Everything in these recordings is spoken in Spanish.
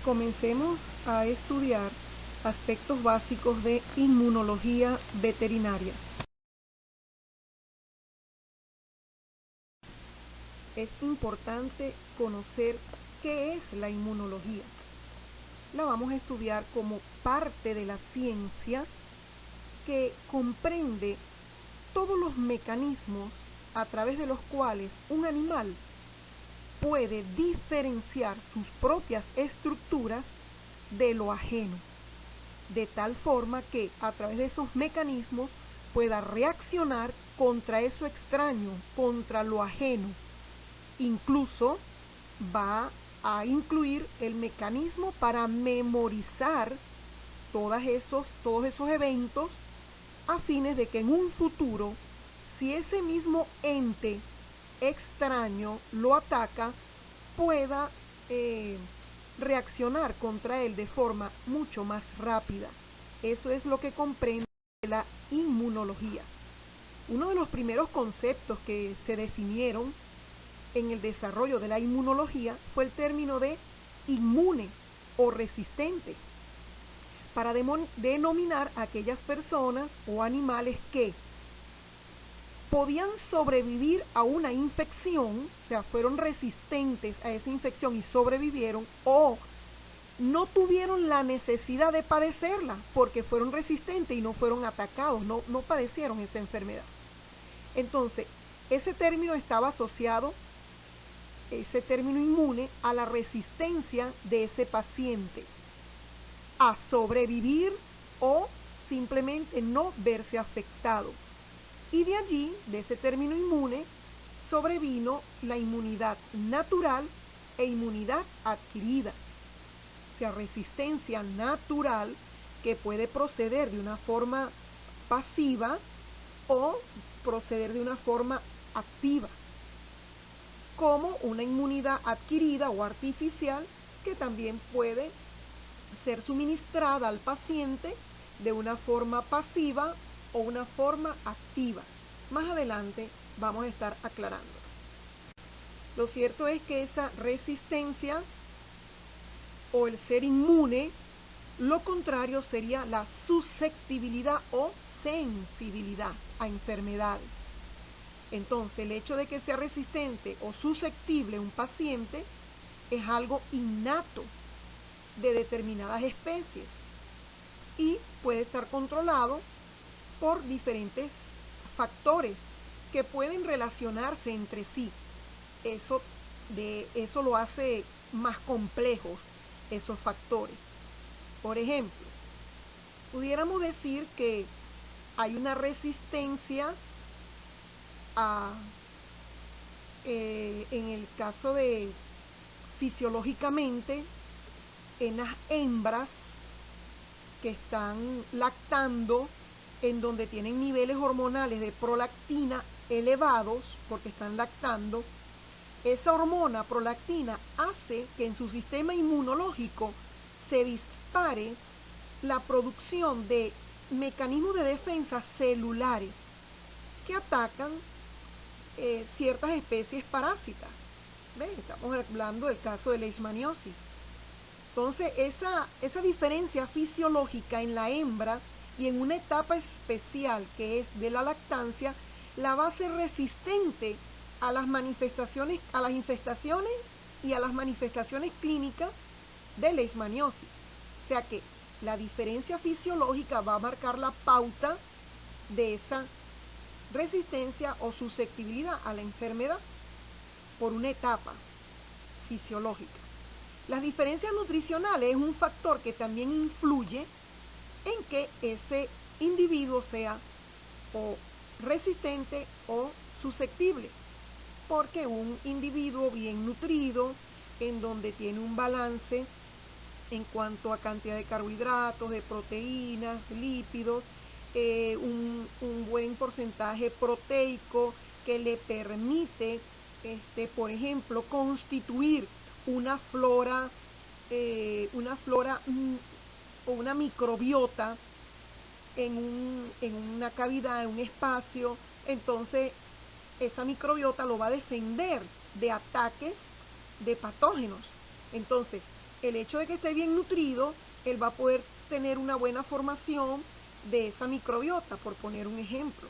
Comencemos a estudiar aspectos básicos de inmunología veterinaria. Es importante conocer qué es la inmunología. La vamos a estudiar como parte de la ciencia que comprende todos los mecanismos a través de los cuales un animal puede diferenciar sus propias estructuras de lo ajeno, de tal forma que a través de esos mecanismos pueda reaccionar contra eso extraño, contra lo ajeno. Incluso va a incluir el mecanismo para memorizar todos esos eventos a fines de que en un futuro, si ese mismo ente extraño lo ataca, pueda reaccionar contra él de forma mucho más rápida. Eso es lo que comprende la inmunología. Uno de los primeros conceptos que se definieron en el desarrollo de la inmunología fue el término de inmune o resistente, para denominar a aquellas personas o animales que podían sobrevivir a una infección, o sea, fueron resistentes a esa infección y sobrevivieron, o no tuvieron la necesidad de padecerla porque fueron resistentes y no fueron atacados, no padecieron esa enfermedad. Entonces, ese término estaba asociado, ese término inmune, a la resistencia de ese paciente a sobrevivir o simplemente no verse afectado. Y de allí, de ese término inmune, sobrevino la inmunidad natural e inmunidad adquirida. O sea, resistencia natural que puede proceder de una forma pasiva o proceder de una forma activa, como una inmunidad adquirida o artificial que también puede ser suministrada al paciente de una forma pasiva o una forma activa. Más adelante vamos a estar aclarando. Lo cierto es que esa resistencia o el ser inmune, lo contrario sería la susceptibilidad o sensibilidad a enfermedades. Entonces, el hecho de que sea resistente o susceptible un paciente es algo innato de determinadas especies y puede estar controlado por diferentes factores que pueden relacionarse entre sí. Eso lo hace más complejos, esos factores. Por ejemplo, pudiéramos decir que hay una resistencia en el caso de fisiológicamente en las hembras que están lactando, en donde tienen niveles hormonales de prolactina elevados porque están lactando. Esa hormona prolactina hace que en su sistema inmunológico se dispare la producción de mecanismos de defensa celulares que atacan ciertas especies parásitas. ¿Ven? Estamos hablando del caso de leishmaniosis. Entonces, esa diferencia fisiológica en la hembra y en una etapa especial que es de la lactancia, la va a hacer resistente a las manifestaciones, a las infestaciones y a las manifestaciones clínicas de leishmaniosis. O sea que la diferencia fisiológica va a marcar la pauta de esa resistencia o susceptibilidad a la enfermedad por una etapa fisiológica. Las diferencias nutricionales es un factor que también influye en que ese individuo sea o resistente o susceptible, porque un individuo bien nutrido, en donde tiene un balance en cuanto a cantidad de carbohidratos, de proteínas, lípidos, un buen porcentaje proteico que le permite, por ejemplo, constituir una flora o una microbiota en una cavidad, en un espacio. Entonces esa microbiota lo va a defender de ataques de patógenos. Entonces, el hecho de que esté bien nutrido, él va a poder tener una buena formación de esa microbiota, por poner un ejemplo.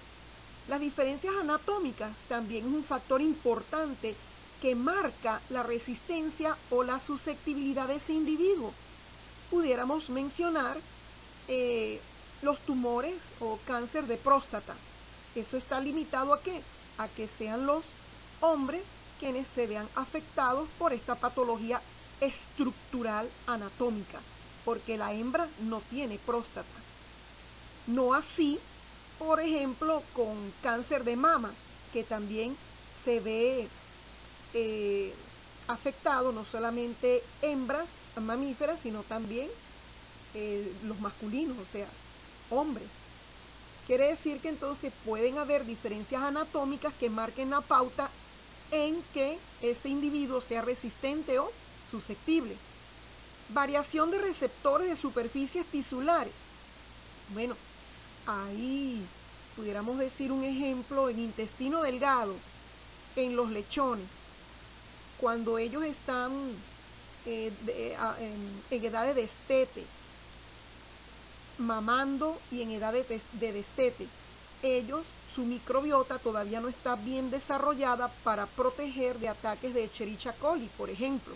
Las diferencias anatómicas también es un factor importante que marca la resistencia o la susceptibilidad de ese individuo. Pudiéramos mencionar los tumores o cáncer de próstata. Eso está limitado ¿a qué? A que sean los hombres quienes se vean afectados por esta patología estructural anatómica, porque la hembra no tiene próstata. No así, por ejemplo, con cáncer de mama, que también se ve afectado no solamente hembras mamíferas, sino también los masculinos, o sea, hombres. Quiere decir que entonces pueden haber diferencias anatómicas que marquen la pauta en que ese individuo sea resistente o susceptible. Variación de receptores de superficies tisulares. Bueno, ahí pudiéramos decir un ejemplo en intestino delgado, en los lechones, cuando ellos están en edades de destete, mamando y en edades de destete, su microbiota todavía no está bien desarrollada para proteger de ataques de Escherichia coli, por ejemplo.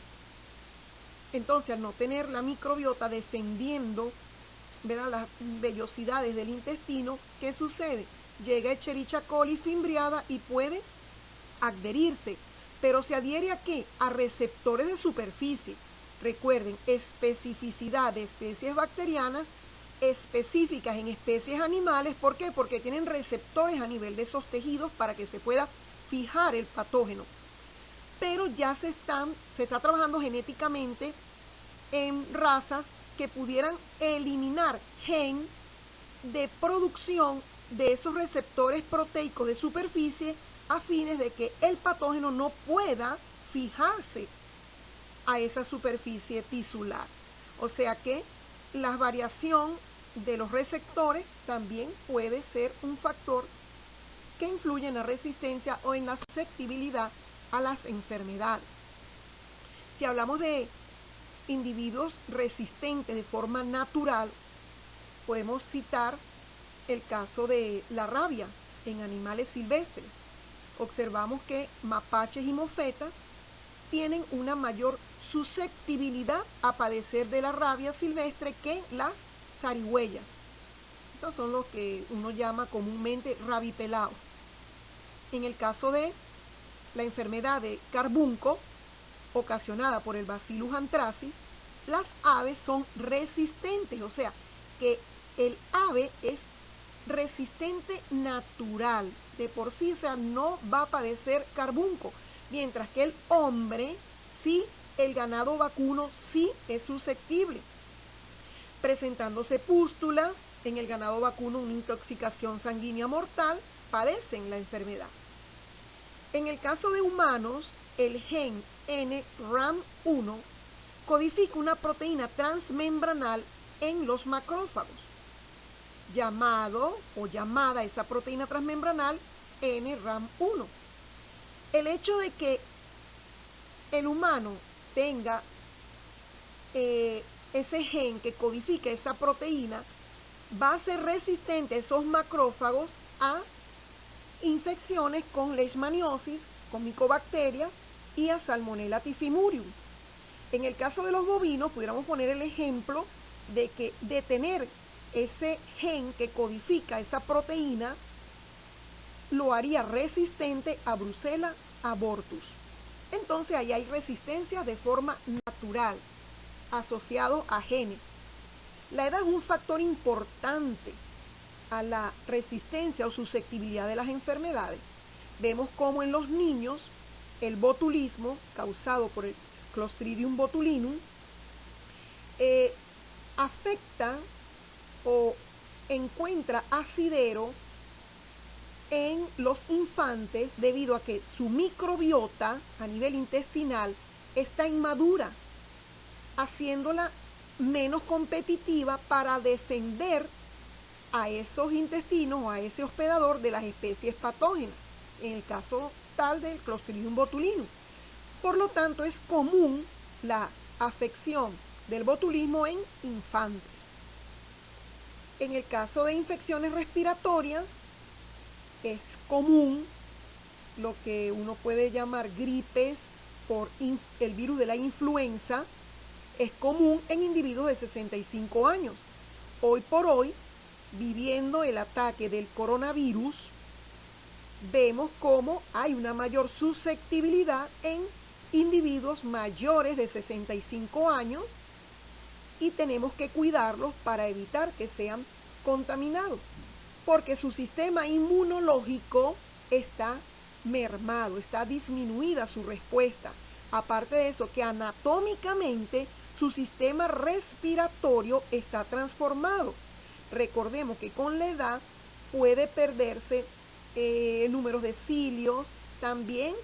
Entonces, al no tener la microbiota defendiendo, ¿verdad?, las vellosidades del intestino, ¿qué sucede? Llega Escherichia coli fimbriada y puede adherirse, pero se adhiere ¿a qué? A receptores de superficie. Recuerden, especificidad de especies bacterianas específicas en especies animales. ¿Por qué? Porque tienen receptores a nivel de esos tejidos para que se pueda fijar el patógeno. Pero ya se está trabajando genéticamente en razas que pudieran eliminar gen de producción de esos receptores proteicos de superficie a fines de que el patógeno no pueda fijarse a esa superficie tisular. O sea que la variación de los receptores también puede ser un factor que influye en la resistencia o en la susceptibilidad a las enfermedades. Si hablamos de individuos resistentes de forma natural, podemos citar el caso de la rabia en animales silvestres. Observamos que mapaches y mofetas tienen una mayor susceptibilidad a padecer de la rabia silvestre que las zarigüeyas. Estos son los que uno llama comúnmente rabipelados. En el caso de la enfermedad de carbunco, ocasionada por el Bacillus anthracis, las aves son resistentes, o sea, que el ave es resistente natural, de por sí, o sea, no va a padecer carbunco, mientras que el hombre, sí, el ganado vacuno, sí es susceptible, presentándose pústulas en el ganado vacuno, una intoxicación sanguínea mortal, padecen la enfermedad. En el caso de humanos, el gen NRAM1 codifica una proteína transmembranal en los macrófagos, llamada esa proteína transmembranal NRAM1. El hecho de que el humano tenga ese gen que codifica esa proteína va a ser resistente a esos macrófagos a infecciones con leishmaniosis, con micobacterias y a Salmonella typhimurium. En el caso de los bovinos, pudiéramos poner el ejemplo de que de tener ese gen que codifica esa proteína lo haría resistente a Brucella abortus. Entonces ahí hay resistencia de forma natural, asociado a genes. La edad es un factor importante a la resistencia o susceptibilidad de las enfermedades. Vemos cómo en los niños el botulismo causado por el Clostridium botulinum afecta o encuentra asidero en los infantes debido a que su microbiota a nivel intestinal está inmadura, haciéndola menos competitiva para defender a esos intestinos o a ese hospedador de las especies patógenas, en el caso tal del Clostridium botulinum. Por lo tanto, es común la afección del botulismo en infantes. En el caso de infecciones respiratorias, es común lo que uno puede llamar gripes por el virus de la influenza, es común en individuos de 65 años. Hoy por hoy, viviendo el ataque del coronavirus, vemos cómo hay una mayor susceptibilidad en individuos mayores de 65 años y tenemos que cuidarlos para evitar que sean contaminados, porque su sistema inmunológico está mermado, está disminuida su respuesta. Aparte de eso, que anatómicamente su sistema respiratorio está transformado. Recordemos que con la edad puede perderse números de cilios, también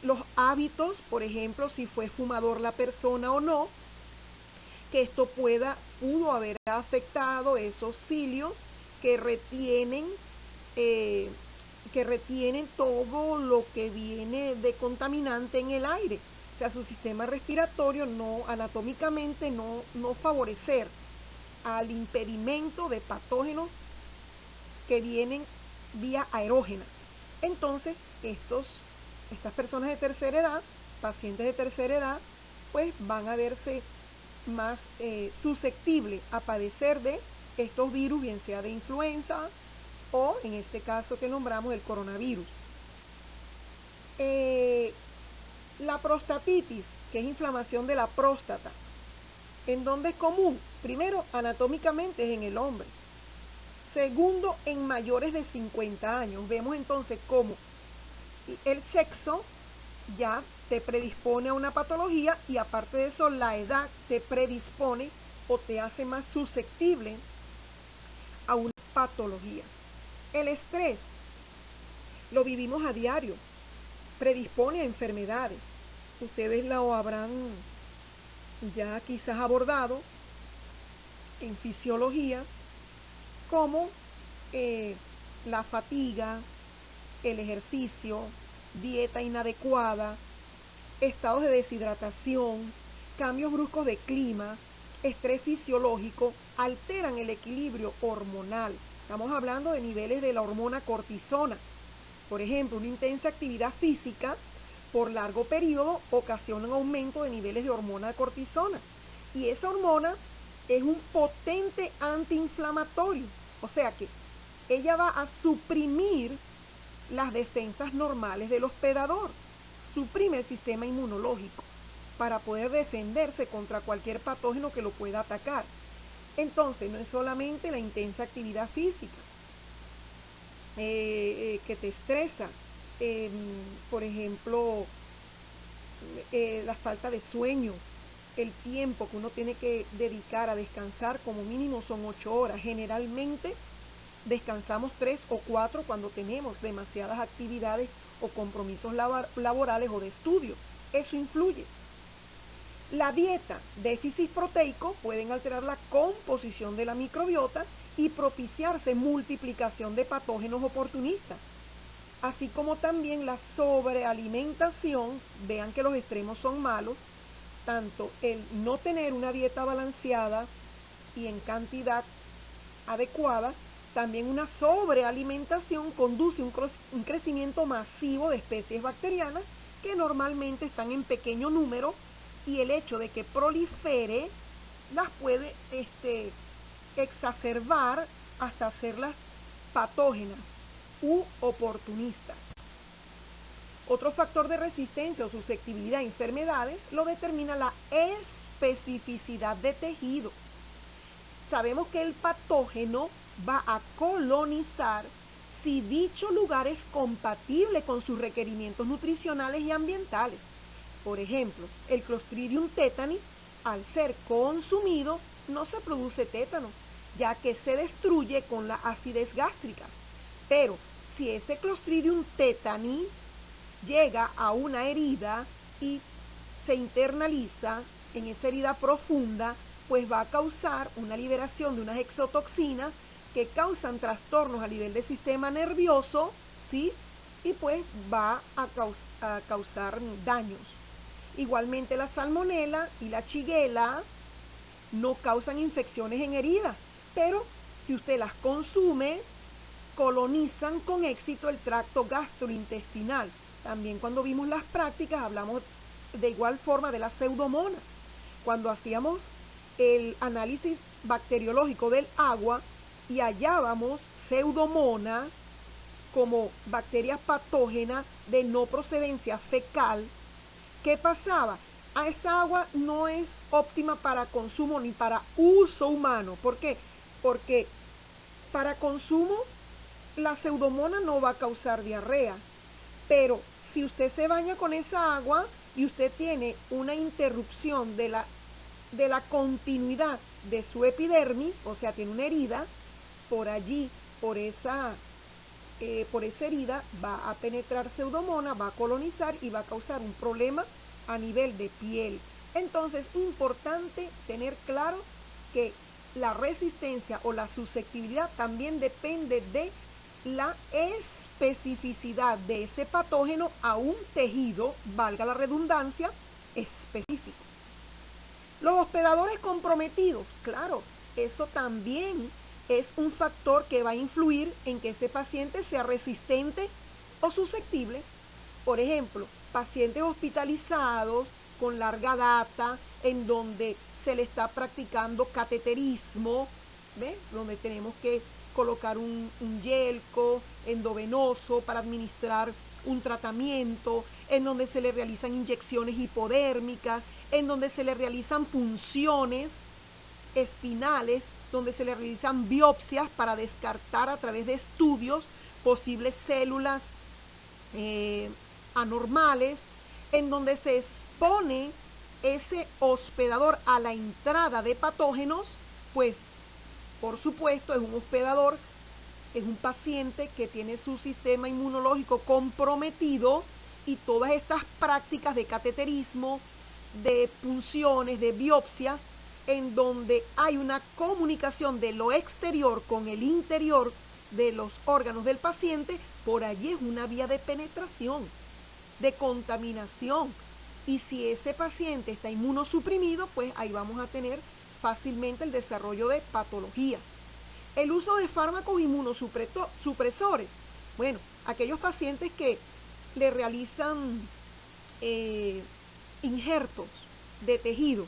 los hábitos, por ejemplo, si fue fumador la persona o no, que esto pudo haber afectado esos cilios que retienen todo lo que viene de contaminante en el aire. O sea, su sistema respiratorio anatómicamente no favorecer al impedimento de patógenos que vienen vía aerógena. Entonces, estas personas de tercera edad, pacientes de tercera edad, pues van a verse más susceptibles a padecer de estos virus, bien sea de influenza o, en este caso que nombramos, el coronavirus. La prostatitis, que es inflamación de la próstata, ¿en dónde es común? Primero, anatómicamente es en el hombre. Segundo, en mayores de 50 años. Vemos entonces cómo el sexo ya te predispone a una patología y aparte de eso la edad te predispone o te hace más susceptible a una patología. El estrés lo vivimos a diario, predispone a enfermedades. Ustedes lo habrán ya quizás abordado en fisiología, como la fatiga, el ejercicio, dieta inadecuada, estados de deshidratación, cambios bruscos de clima, estrés fisiológico, alteran el equilibrio hormonal. Estamos hablando de niveles de la hormona cortisona. Por ejemplo, una intensa actividad física por largo periodo ocasiona un aumento de niveles de hormona cortisona. Y esa hormona es un potente antiinflamatorio. O sea que ella va a suprimir las defensas normales del hospedador, suprime el sistema inmunológico para poder defenderse contra cualquier patógeno que lo pueda atacar. Entonces, no es solamente la intensa actividad física que te estresa, por ejemplo, la falta de sueño, el tiempo que uno tiene que dedicar a descansar, como mínimo son 8 horas. Generalmente descansamos 3 o 4 cuando tenemos demasiadas actividades o compromisos laborales o de estudio. Eso influye. La dieta, déficit proteico, pueden alterar la composición de la microbiota y propiciarse multiplicación de patógenos oportunistas, así como también la sobrealimentación. Vean que los extremos son malos, tanto el no tener una dieta balanceada y en cantidad adecuada, también una sobrealimentación conduce a un crecimiento masivo de especies bacterianas que normalmente están en pequeño número, y el hecho de que prolifere las puede exacerbar hasta hacerlas patógenas u oportunistas. Otro factor de resistencia o susceptibilidad a enfermedades lo determina la especificidad de tejido. Sabemos que el patógeno va a colonizar si dicho lugar es compatible con sus requerimientos nutricionales y ambientales. Por ejemplo, el Clostridium tetani, al ser consumido, no se produce tétano, ya que se destruye con la acidez gástrica. Pero si ese Clostridium tetani llega a una herida y se internaliza en esa herida profunda, pues va a causar una liberación de unas exotoxinas que causan trastornos a nivel del sistema nervioso, ¿sí? Y pues va a causar daños. Igualmente la salmonela y la shigella no causan infecciones en heridas, pero si usted las consume, colonizan con éxito el tracto gastrointestinal. También cuando vimos las prácticas hablamos de igual forma de la pseudomonas. Cuando hacíamos el análisis bacteriológico del agua y hallábamos pseudomonas como bacterias patógenas de no procedencia fecal, ¿qué pasaba? Esa agua no es óptima para consumo ni para uso humano. ¿Por qué? Porque para consumo la pseudomonas no va a causar diarrea, pero si usted se baña con esa agua y usted tiene una interrupción de la continuidad de su epidermis, o sea, tiene una herida, por allí, por esa herida va a penetrar pseudomonas, va a colonizar y va a causar un problema a nivel de piel. Entonces, importante tener claro que la resistencia o la susceptibilidad también depende de la especificidad de ese patógeno a un tejido, valga la redundancia, específico. Los hospedadores comprometidos, claro, eso también es un factor que va a influir en que ese paciente sea resistente o susceptible. Por ejemplo, pacientes hospitalizados con larga data, en donde se le está practicando cateterismo, ¿ves? Donde tenemos que colocar un yelco endovenoso para administrar un tratamiento, en donde se le realizan inyecciones hipodérmicas, en donde se le realizan punciones espinales, donde se le realizan biopsias para descartar a través de estudios posibles células anormales, en donde se expone ese hospedador a la entrada de patógenos, pues por supuesto es un hospedador, es un paciente que tiene su sistema inmunológico comprometido, y todas estas prácticas de cateterismo, de punciones, de biopsias, en donde hay una comunicación de lo exterior con el interior de los órganos del paciente, por allí es una vía de penetración, de contaminación. Y si ese paciente está inmunosuprimido, pues ahí vamos a tener fácilmente el desarrollo de patologías. El uso de fármacos inmunosupresores. Bueno, aquellos pacientes que le realizan injertos de tejido,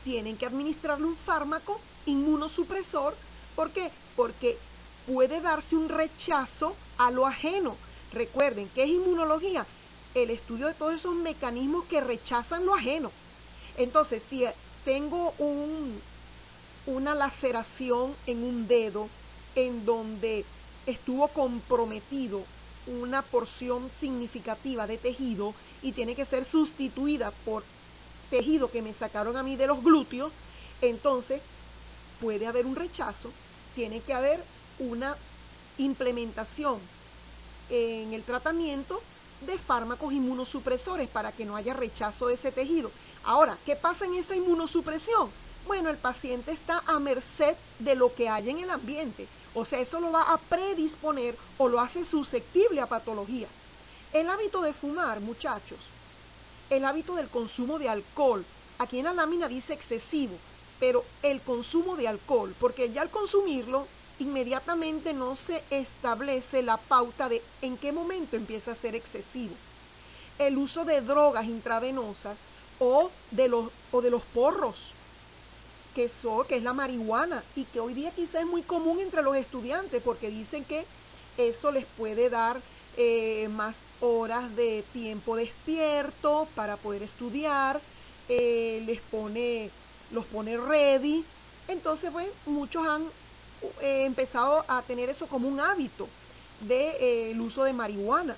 tienen que administrarle un fármaco inmunosupresor. ¿Por qué? Porque puede darse un rechazo a lo ajeno. Recuerden, ¿qué es inmunología? El estudio de todos esos mecanismos que rechazan lo ajeno. Entonces, si tengo una laceración en un dedo en donde estuvo comprometido una porción significativa de tejido y tiene que ser sustituida por tejido que me sacaron a mí de los glúteos, entonces puede haber un rechazo, tiene que haber una implementación en el tratamiento de fármacos inmunosupresores para que no haya rechazo de ese tejido. Ahora, ¿qué pasa en esa inmunosupresión? Bueno, el paciente está a merced de lo que haya en el ambiente, o sea, eso lo va a predisponer o lo hace susceptible a patología. El hábito de fumar, muchachos, el hábito del consumo de alcohol, aquí en la lámina dice excesivo, pero el consumo de alcohol, porque ya al consumirlo, inmediatamente no se establece la pauta de en qué momento empieza a ser excesivo. El uso de drogas intravenosas o de los porros, que es la marihuana, y que hoy día quizás es muy común entre los estudiantes, porque dicen que eso les puede dar más horas de tiempo despierto para poder estudiar, los pone ready. Entonces, pues, muchos han empezado a tener eso como un hábito de el uso de marihuana,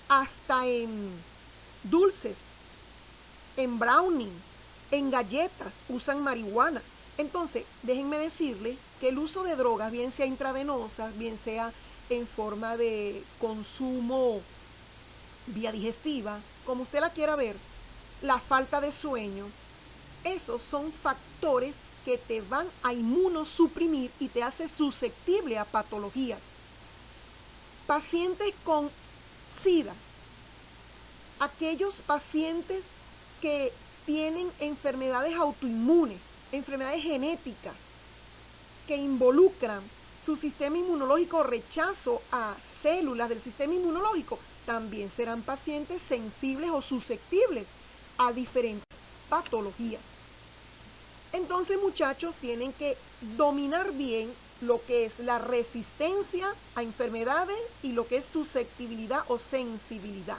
hasta en dulces, en brownie, en galletas usan marihuana. Entonces, déjenme decirles que el uso de drogas, bien sea intravenosa, bien sea en forma de consumo vía digestiva, como usted la quiera ver, la falta de sueño, esos son factores que te van a inmunosuprimir y te hace susceptible a patologías. Pacientes con SIDA, aquellos pacientes que tienen enfermedades autoinmunes, enfermedades genéticas, que involucran su sistema inmunológico, rechazo a células del sistema inmunológico, también serán pacientes sensibles o susceptibles a diferentes patologías. Entonces, muchachos, tienen que dominar bien lo que es la resistencia a enfermedades y lo que es susceptibilidad o sensibilidad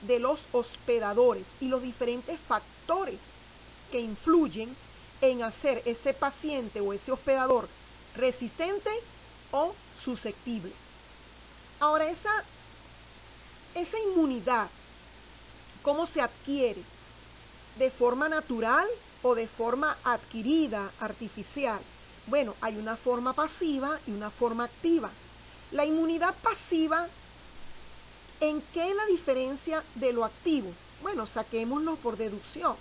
de los hospedadores y los diferentes factores que influyen en hacer ese paciente o ese hospedador resistente o susceptible. Ahora, esa inmunidad, ¿cómo se adquiere? ¿De forma natural o de forma adquirida, artificial? Bueno, hay una forma pasiva y una forma activa. La inmunidad pasiva, ¿en qué es la diferencia de lo activo? Bueno, saquémoslo por deducción.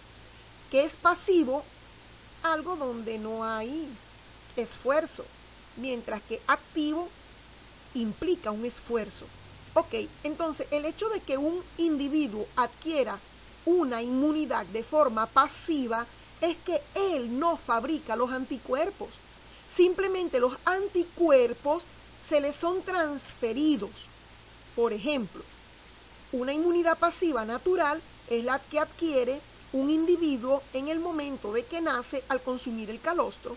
¿Qué es pasivo? Algo donde no hay esfuerzo, mientras que activo implica un esfuerzo. Ok, entonces el hecho de que un individuo adquiera una inmunidad de forma pasiva es que él no fabrica los anticuerpos. Simplemente los anticuerpos se le son transferidos. Por ejemplo, una inmunidad pasiva natural es la que adquiere un individuo en el momento de que nace al consumir el calostro.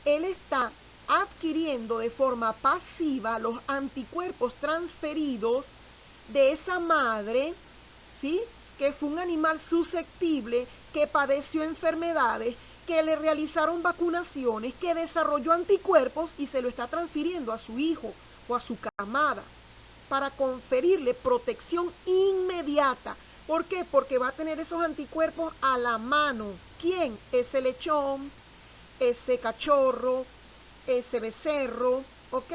Él está adquiriendo de forma pasiva los anticuerpos transferidos de esa madre, ¿sí?, que fue un animal susceptible, que padeció enfermedades, que le realizaron vacunaciones, que desarrolló anticuerpos y se lo está transfiriendo a su hijo o a su camada para conferirle protección inmediata. ¿Por qué? Porque va a tener esos anticuerpos a la mano. ¿Quién? Ese lechón, ese cachorro, ese becerro, ¿ok?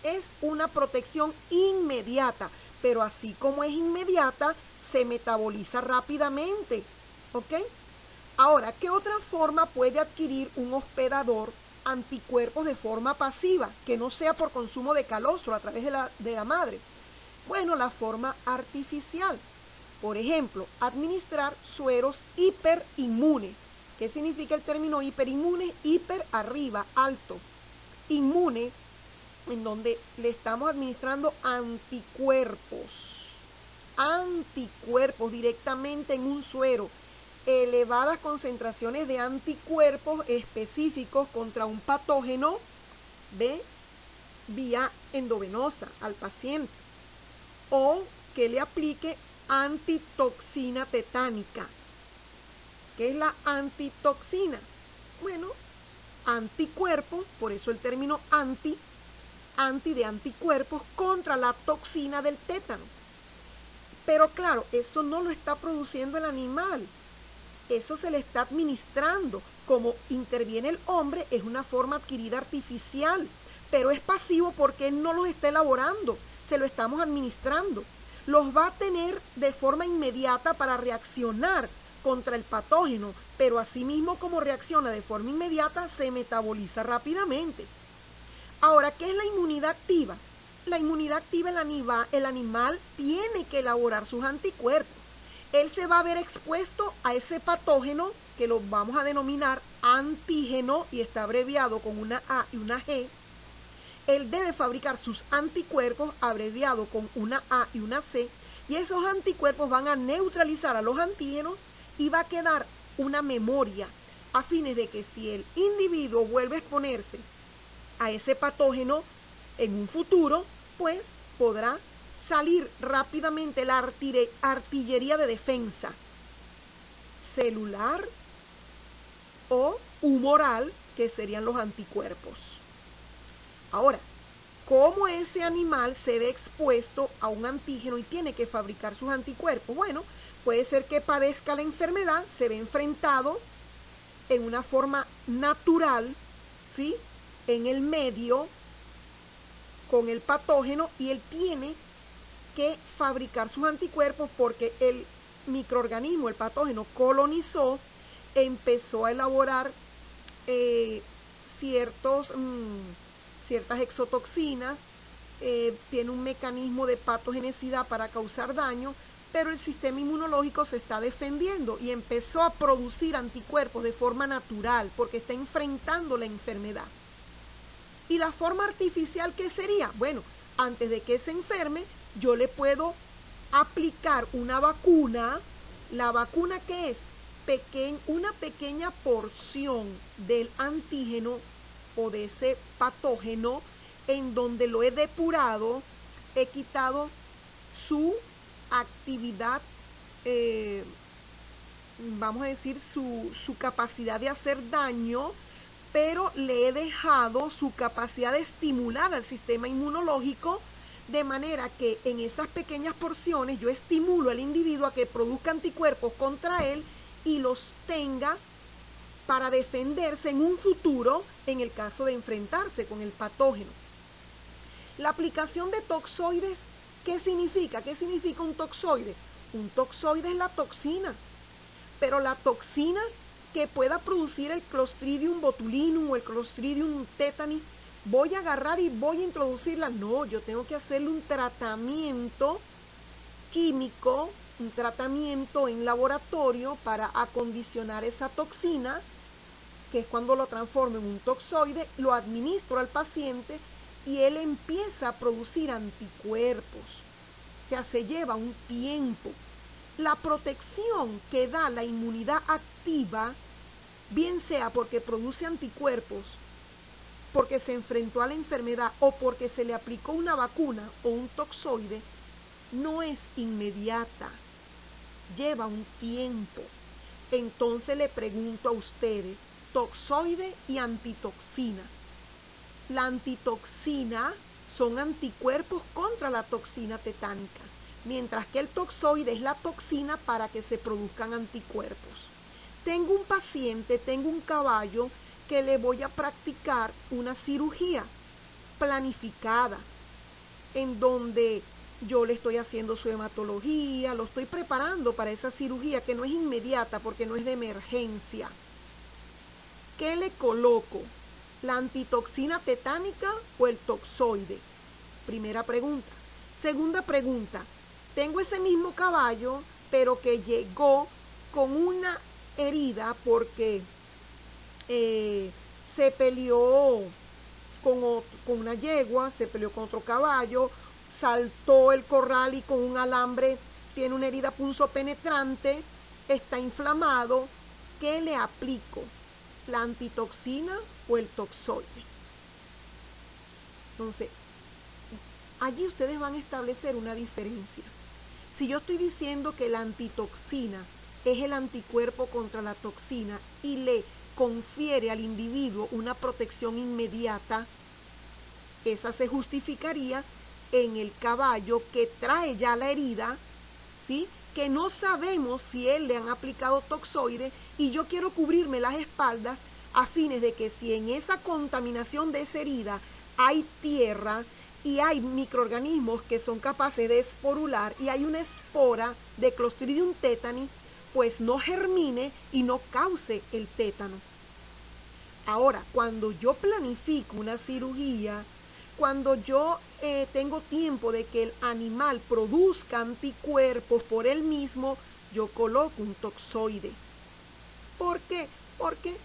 Es una protección inmediata, pero así como es inmediata, se metaboliza rápidamente, ¿ok? Ahora, ¿qué otra forma puede adquirir un hospedador anticuerpos de forma pasiva, que no sea por consumo de calostro a través de la madre? Bueno, la forma artificial. Por ejemplo, administrar sueros hiperinmunes. ¿Qué significa el término hiperinmune? Hiper arriba, alto. Inmune, en donde le estamos administrando anticuerpos directamente en un suero, elevadas concentraciones de anticuerpos específicos contra un patógeno de vía endovenosa al paciente, o que le aplique antitoxina tetánica. ¿Qué es la antitoxina? Bueno, anticuerpos, por eso el término anti de anticuerpos contra la toxina del tétano. Pero claro, eso no lo está produciendo el animal, eso se le está administrando. Como interviene el hombre, es una forma adquirida artificial, pero es pasivo porque él no los está elaborando, se lo estamos administrando. Los va a tener de forma inmediata para reaccionar contra el patógeno, pero asimismo como reacciona de forma inmediata, se metaboliza rápidamente. Ahora, ¿qué es la inmunidad activa? La inmunidad activa, el animal tiene que elaborar sus anticuerpos. Él se va a ver expuesto a ese patógeno, que lo vamos a denominar antígeno, y está abreviado con una A y una G. Él debe fabricar sus anticuerpos, abreviado con una A y una C, y esos anticuerpos van a neutralizar a los antígenos y va a quedar una memoria, a fines de que si el individuo vuelve a exponerse a ese patógeno en un futuro, pues podrá salir rápidamente la artillería de defensa celular o humoral, que serían los anticuerpos. Ahora, ¿cómo ese animal se ve expuesto a un antígeno y tiene que fabricar sus anticuerpos? Bueno, puede ser que padezca la enfermedad, se ve enfrentado en una forma natural, ¿sí?, en el medio con el patógeno, y él tiene que fabricar sus anticuerpos porque el microorganismo, el patógeno, colonizó, empezó a elaborar ciertas exotoxinas, tiene un mecanismo de patogenicidad para causar daño, pero el sistema inmunológico se está defendiendo y empezó a producir anticuerpos de forma natural porque está enfrentando la enfermedad. ¿Y la forma artificial qué sería? Bueno, antes de que se enferme, yo le puedo aplicar una vacuna. ¿La vacuna qué es? Una pequeña porción del antígeno o de ese patógeno en donde lo he depurado, he quitado su actividad, vamos a decir, su capacidad de hacer daño, pero le he dejado su capacidad de estimular al sistema inmunológico, de manera que en esas pequeñas porciones yo estimulo al individuo a que produzca anticuerpos contra él y los tenga para defenderse en un futuro en el caso de enfrentarse con el patógeno. La aplicación de toxoides, ¿qué significa? ¿Qué significa un toxoide? Un toxoide es la toxina, pero la toxina que pueda producir el Clostridium botulinum o el Clostridium tetani, voy a agarrar y voy a introducirla. No, yo tengo que hacerle un tratamiento químico, un tratamiento en laboratorio para acondicionar esa toxina, que es cuando lo transformo en un toxoide, lo administro al paciente y él empieza a producir anticuerpos. O sea, se lleva un tiempo. La protección que da la inmunidad activa, bien sea porque produce anticuerpos, porque se enfrentó a la enfermedad o porque se le aplicó una vacuna o un toxoide, no es inmediata, lleva un tiempo. Entonces le pregunto a ustedes, toxoide y antitoxina. La antitoxina son anticuerpos contra la toxina tetánica, mientras que el toxoide es la toxina para que se produzcan anticuerpos. Tengo un paciente, tengo un caballo que le voy a practicar una cirugía planificada, en donde yo le estoy haciendo su hematología, lo estoy preparando para esa cirugía que no es inmediata porque no es de emergencia. ¿Qué le coloco? ¿La antitoxina tetánica o el toxoide? Primera pregunta. Segunda pregunta, tengo ese mismo caballo, pero que llegó con una herida porque se peleó con una yegua, se peleó con otro caballo, saltó el corral y con un alambre tiene una herida punzopenetrante, está inflamado. ¿Qué le aplico? ¿La antitoxina o el toxoide? Entonces, allí ustedes van a establecer una diferencia. Si yo estoy diciendo que la antitoxina es el anticuerpo contra la toxina y le confiere al individuo una protección inmediata, esa se justificaría en el caballo que trae ya la herida, ¿sí?, que no sabemos si él le han aplicado toxoide y yo quiero cubrirme las espaldas a fines de que si en esa contaminación de esa herida hay tierra y hay microorganismos que son capaces de esporular y hay una espora de Clostridium tetani, pues no germine y no cause el tétano. Ahora, cuando yo planifico una cirugía, cuando yo tengo tiempo de que el animal produzca anticuerpos por él mismo, yo coloco un toxoide. ¿Por qué? Porque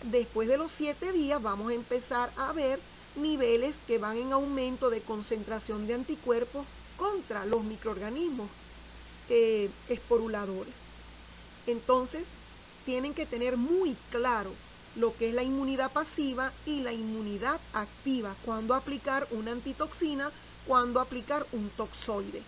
después de los 7 días vamos a empezar a ver niveles que van en aumento de concentración de anticuerpos contra los microorganismos esporuladores. Entonces, tienen que tener muy claro lo que es la inmunidad pasiva y la inmunidad activa, cuándo aplicar una antitoxina, cuándo aplicar un toxoide.